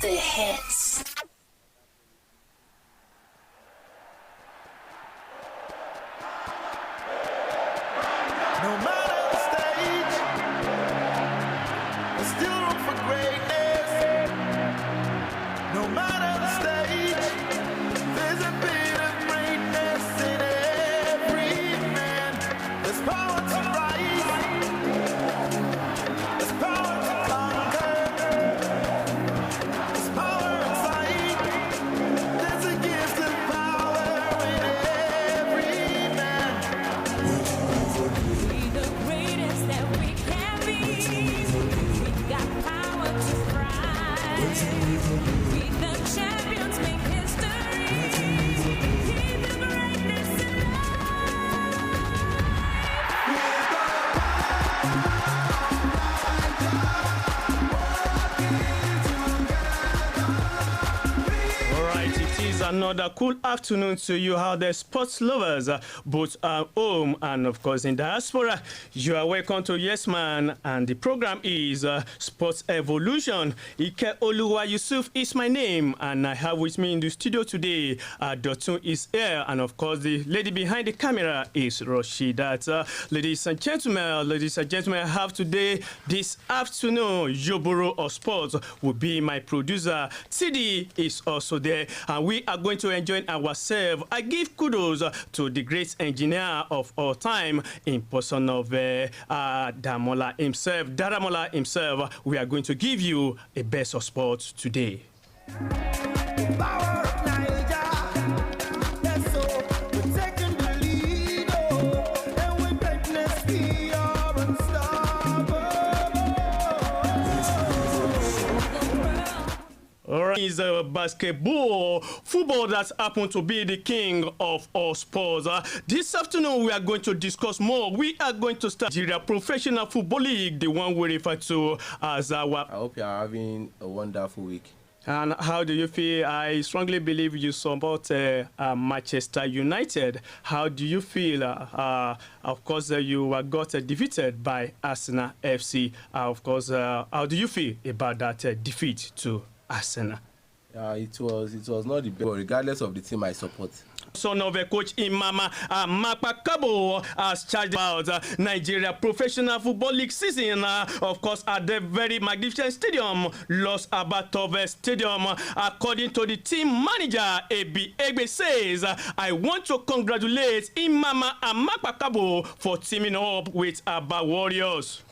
The hits. No matter the stage, there's still room for greatness. No matter the stage, there's a bit of greatness in every man. There's power to rise, there's power to conquer, there's power inside. There's a gift of power in every man. The greatest that we can be. We got power to rise. We the champions make history. Keep the greatness All right, it is another cool afternoon to you, how the sports lovers, both at home and of course in diaspora. You are welcome to Yes Man, and the program is Sports Evolution. Ike Oluwa Yusuf is my name, and I have with me in the studio today, Dotun is here, and of course the lady behind the camera is Rashidat. Ladies and gentlemen, I have today, this afternoon, Yoboro of Sports will be my producer. TD is also there, and we are going to enjoy ourselves. I give kudos to the great engineer of all time in person of Daramola himself. We are going to give you a best of sports today. Power of Niger, yes, so we're taking the lead, oh, and with greatness we are unstoppable. All right, is basketball, football that happened to be the king of all sports. This afternoon, we are going to discuss more. We are going to start Nigeria Professional Football League, the one we refer to as our. I hope you are having a wonderful week. And how do you feel? I strongly believe you support Manchester United. How do you feel? Of course, you got defeated by Arsenal FC. Of course, how do you feel about that defeat to Arsenal? It was not the best, but regardless of the team I support. Son of a coach Imama Makpakabo has charged about Nigeria Professional Football League season, of course, at the very magnificent stadium, Los Abatove Stadium. According to the team manager, Ebi Egbe says, I want to congratulate Imama and Makpakabo for teaming up with Aba Warriors.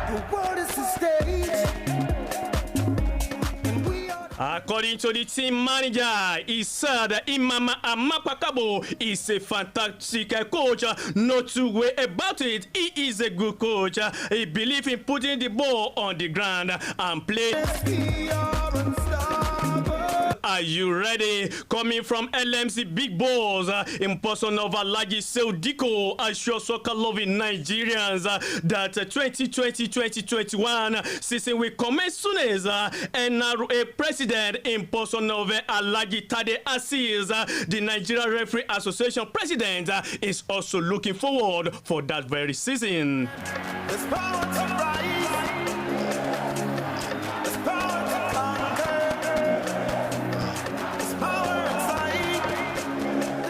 The world is the stage, and we are. According to the team manager, he said Imama Amakpakabo is a fantastic coach. No two way about it. He is a good coach. He believes in putting the ball on the ground and play. We are unstoppable. Are you ready? Coming from LMC Big Balls, in person of Alhaji Seudiko, assure soccer loving Nigerians that 2020-2021 season will commence soon as NRA president in person of Alhaji Tade Assis, the Nigeria Referee Association president, is also looking forward for that very season. There's power to rise, there's power to conquer, there's power inside.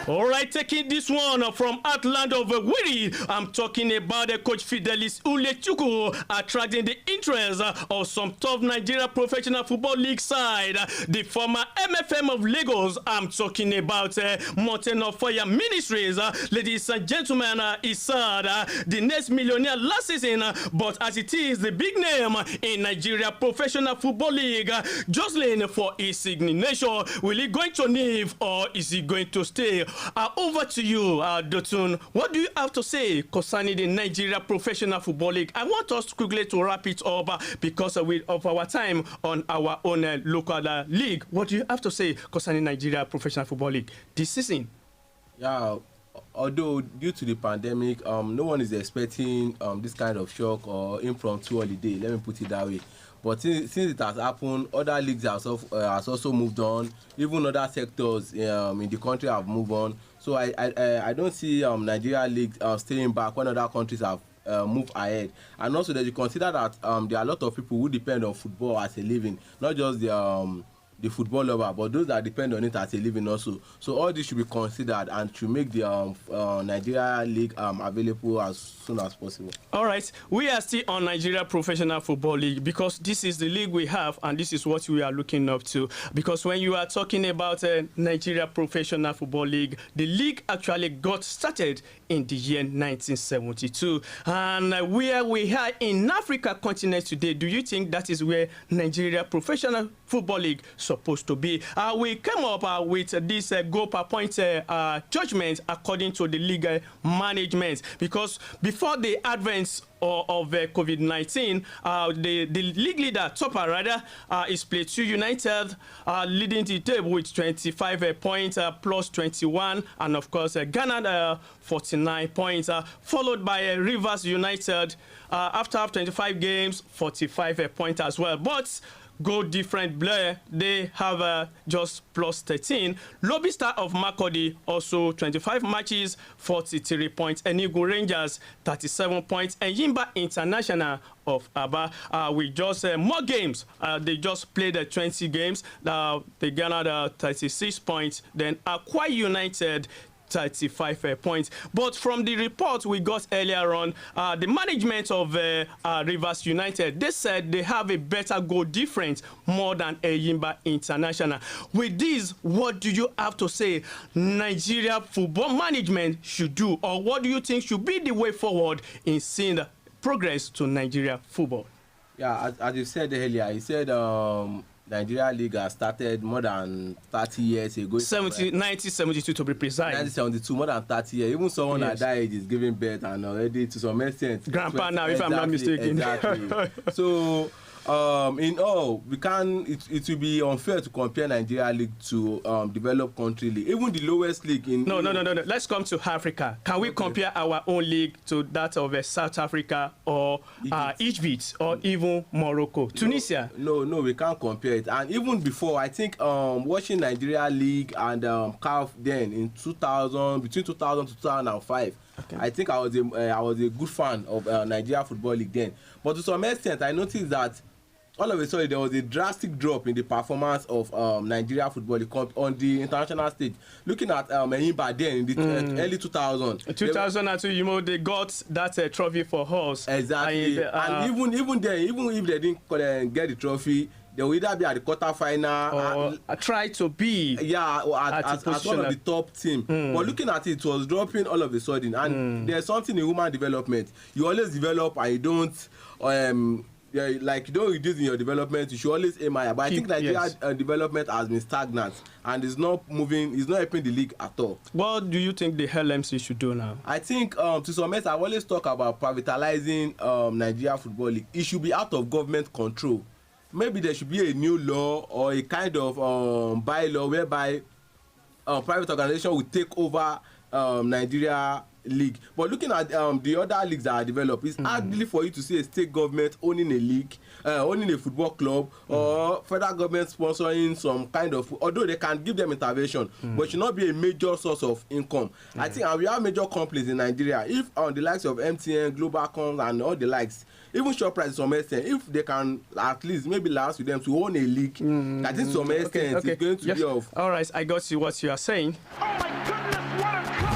All right, taking this one from Outland of Wiri, I'm talking about the coach Fidelis Ulechuku attracting the interest of some top Nigeria Professional Football League side. The former MFM of Lagos, I'm talking about Mountain of Fire Ministries. Ladies and gentlemen, he said the next millionaire last season, but as it is the big name in Nigeria Professional Football League, jostling for his signature. Will he going to leave or is he going to stay? Over to you, Dotun. What do you have to say concerning the Nigeria Professional Football League? I want us quickly to wrap it up because of our time on our own local league. What do you have to say concerning Nigeria Professional Football League this season? Yeah, although due to the pandemic, no one is expecting this kind of shock or impromptu holiday. Let me put it that way. But since it has happened, other leagues has also moved on. Even other sectors in the country have moved on. So So I don't see Nigeria league staying back when other countries have move ahead. And also that you consider that there are a lot of people who depend on football as a living, not just the football lover, but those that depend on it as a living also. So all this should be considered and should make the Nigeria league available as soon as possible. All right, we are still on Nigeria Professional Football League because this is the league we have and this is what we are looking up to. Because when you are talking about Nigeria Professional Football League, the league actually got started in the year 1972. And where we are in Africa continent today, do you think that is where Nigeria Professional Football League supposed to be? We came up with this goal per point judgment according to the league management, because before the advent of COVID-19, the league leader, topper rather, is Plateau United, leading the table with 25 points plus 21, and of course Ghana 49 points, followed by Rivers United after 25 games, 45 points as well. But goal different Blair, they have just plus 13. Lobby Star of Makurdi also 25 matches, 43 points. Enugu Rangers 37 points. And Yimba International of Aba with just more games. They just played 20 games. They garnered 36 points. Then Akwa United 35 points. But from the report we got earlier on, the management of Rivers United, they said they have a better goal difference more than Eyimba International. With this, what do you have to say Nigeria football management should do, or what do you think should be the way forward in seeing the progress to Nigeria football? Yeah, as you said earlier, you said Nigeria League has started more than 30 years ago. 1972 to be precise. 1972, more than 30 years. Even someone at that age is giving birth and already to some extent. Grandpa now, if I'm not mistaken. Exactly. So, in all, it will be unfair to compare Nigeria League to developed country league. Even the lowest league in... No. Let's come to Africa. Can we compare our own league to that of South Africa or Egypt or even Morocco? Tunisia? No, we can't compare it. And even before, I think watching Nigeria League and CAF then in 2000, between 2000 to 2005, okay. I think I was a good fan of Nigeria Football League then. But to some extent, I noticed that all of a sudden there was a drastic drop in the performance of Nigeria Football League on the international stage. Looking at Eyimba then in the early 2000s. 2002, they got that trophy for us. Exactly. And even then, even if they didn't get the trophy, they will either be at the quarter final or try to be at one of the top team. But looking at it was dropping all of a sudden. And there's something in human development. You always develop and you don't you don't reduce in your development. You should always aim higher. But I think Nigeria's development has been stagnant and is not moving. It's not helping the league at all. What do you think the LMC should do now? I think to some extent, I've always talked about privatizing Nigeria Football League. It should be out of government control. Maybe there should be a new law or a kind of bylaw whereby private organization will take over Nigeria League. But looking at the other leagues that are developed, it's hardly for you to see a state government owning a league, owning a football club, or federal government sponsoring some kind of, although they can give them intervention, but it should not be a major source of income. I think, and we have major companies in Nigeria. If the likes of MTN, Globalcom, and all the likes, even Shoprite to some extent, if they can at least maybe last with them to own a league, I think to some extent it's going to be of. All right, I got you what you are saying. Oh my goodness, what a goal!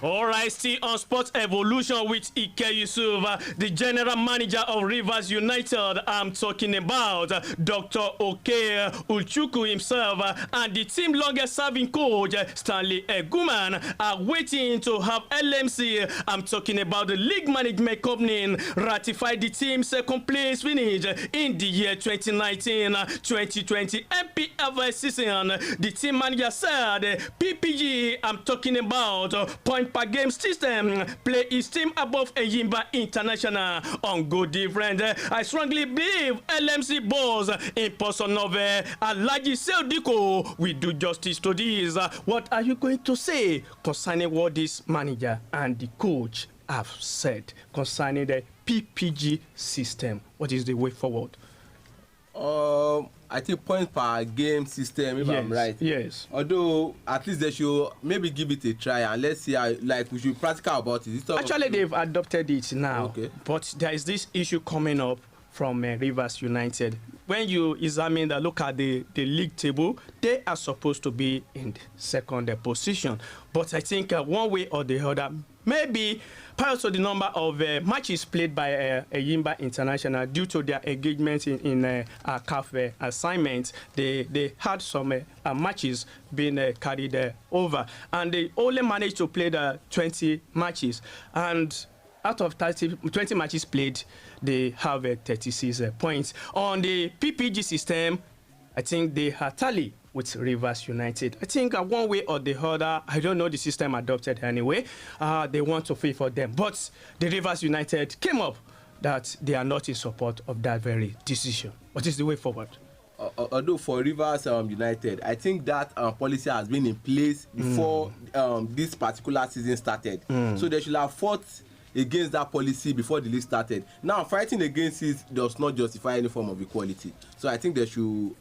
All right, still on Sports Evolution with Ike Yusuf, the general manager of Rivers United. I'm talking about Dr. Oke Ulchuku himself and the team longest serving coach, Stanley Eguman, are waiting to have LMC. I'm talking about the league management company ratify the team's second place finish in the year 2019-2020 MPFL season. The team manager said, PPG, I'm talking about point per game system, play his team above Eyimba International on goal different. I strongly believe LMC boss in person of Alhaji Seudiko will do justice to this. What are you going to say concerning what this manager and the coach have said concerning the PPG system? What is the way forward? I think points per game system, if I'm right. Yes. Although at least they should maybe give it a try and let's see how, like, we should be practical about it. Actually, they've adopted it now. Okay. But there is this issue coming up from Rivers United. When you examine the look at the league table, they are supposed to be in the second position. But I think one way or the other, maybe prior to the number of matches played by Yimba International due to their engagement in CAF assignments, they had some matches being carried over, and they only managed to play the 20 matches. And out of 20 matches played, they have 36 points. On the PPG system, I think they are tally with Rivers United. I think one way or the other, I don't know the system adopted anyway, they want to favor them. But the Rivers United came up that they are not in support of that very decision. What is the way forward? Although for Rivers United, I think that policy has been in place before this particular season started. So they should have fought against that policy before the league started. Now fighting against it does not justify any form of equality. So I think they should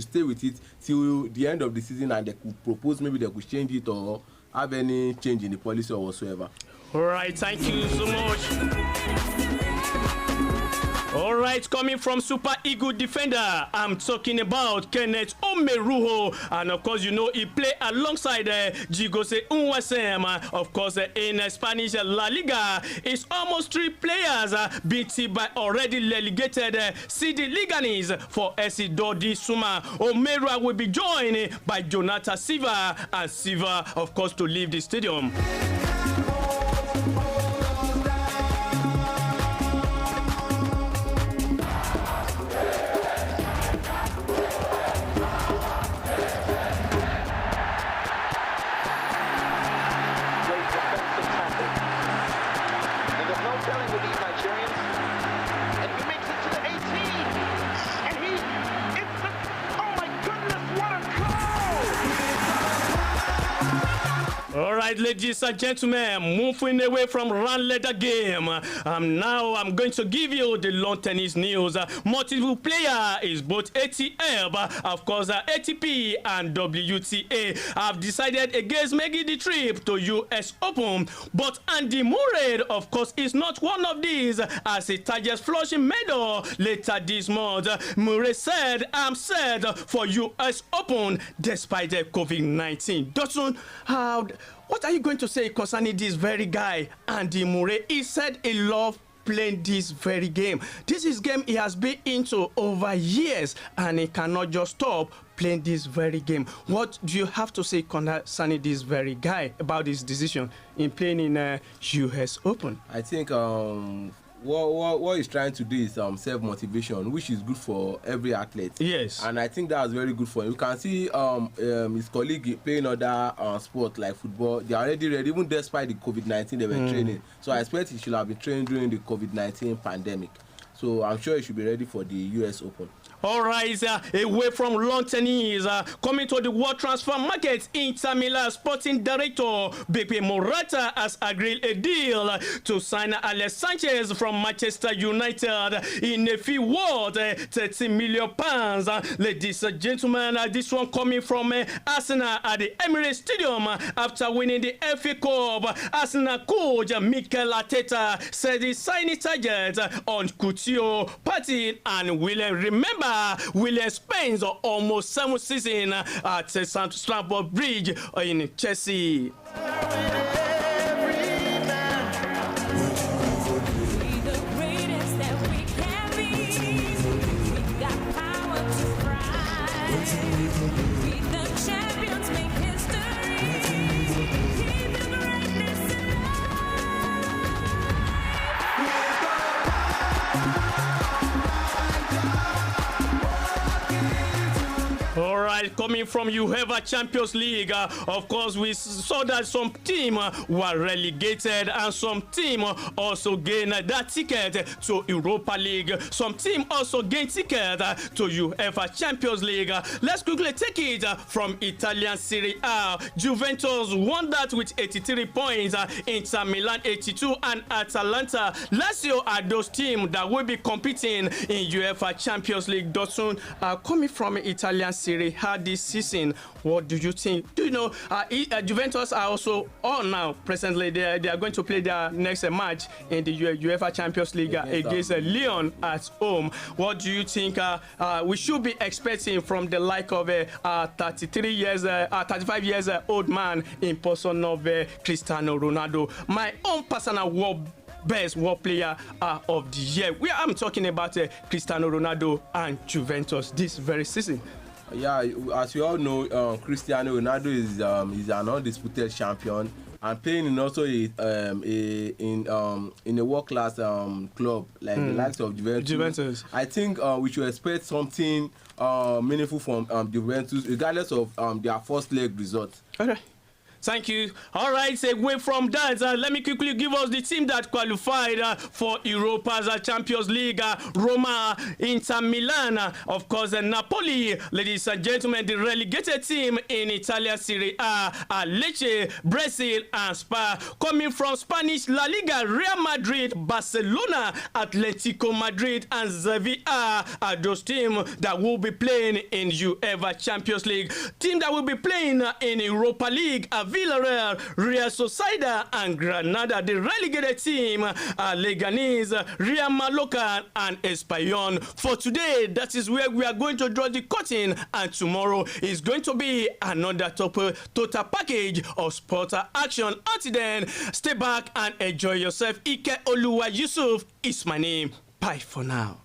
stay with it till the end of the season, and they could propose maybe they could change it or have any change in the policy or whatsoever. All right, thank you so much. All right, coming from Super Eagle defender, I'm talking about Kenneth Omeruho, and of course, you know he played alongside Jigose Unwasem, of course, in Spanish La Liga. It's almost 3 players beaten by already relegated CD Liganes for SC Dodi Suma. Omeruho will be joined by Jonathan Silva, and Silva, of course, to leave the stadium. All right, ladies and gentlemen, moving away from round leather game. Now I'm going to give you the lawn tennis news. Multiple player is both ATF, of course, ATP and WTA have decided against making the trip to US Open. But Andy Murray, of course, is not one of these, as he targets flushing medal later this month. Murray said, "I'm set for US Open despite the COVID-19." Dotson, what are you going to say concerning this very guy, Andy Murray? He said he loved playing this very game. This is game he has been into over years, and he cannot just stop playing this very game. What do you have to say concerning this very guy about his decision in playing in US Open? I think what he's trying to do is self-motivation, which is good for every athlete. Yes. And I think that's very good for him. You can see his colleague playing other sports like football. They are already ready, even despite the COVID-19 they were training. So I expect he should have been trained during the COVID-19 pandemic. So I'm sure he should be ready for the US Open. All right, away from lawn tennis, coming to the world transfer market, Inter Milan sporting director Beppe Morata has agreed a deal to sign Alex Sanchez from Manchester United in a few words, £30 million. Ladies and gentlemen, this one coming from Arsenal at the Emirates Stadium after winning the FA Cup. Arsenal coach Mikel Arteta said his signing target on Coutinho, Partey and Willian. Remember, William spends almost 7 seasons at Stamford Bridge in Chelsea. All right, right, coming from UEFA Champions League, of course, we saw that some team were relegated and some team also gained that ticket to Europa League. Some team also gained ticket to UEFA Champions League. Let's quickly take it from Italian Serie A. Juventus won that with 83 points, Inter Milan 82, and Atalanta. Lazio are those teams that will be competing in UEFA Champions League. Dotun, coming from Italian Serie A this season, what do you think? Do you know Juventus are also on now? Presently, they are going to play their next match in the UEFA Champions League against Lyon at home. What do you think we should be expecting from the like of a 35 years old man in person of Cristiano Ronaldo? My own personal best world player of the year. I'm talking about Cristiano Ronaldo and Juventus this very season. Yeah, as we all know, Cristiano Ronaldo is an undisputed champion and playing in also in a world class club like the likes of Juventus. I think we should expect something meaningful from Juventus, regardless of their first leg result. Okay. Thank you. All right, away from that, let me quickly give us the team that qualified for Europa's Champions League. Roma, Inter Milan, of course, Napoli, ladies and gentlemen, the relegated team in Italian Serie A, Lecce, Brazil, and Spa. Coming from Spanish La Liga, Real Madrid, Barcelona, Atletico Madrid, and Sevilla are those teams that will be playing in UEFA Champions League. Team that will be playing in Europa League, Villarreal, Real Sociedad, and Granada. The relegated team Leganés, Real Mallorca, and Espanyol. For today, that is where we are going to draw the curtain, and tomorrow is going to be another total package of sport action. Until then, stay back and enjoy yourself. Ike Oluwa Yusuf is my name. Bye for now.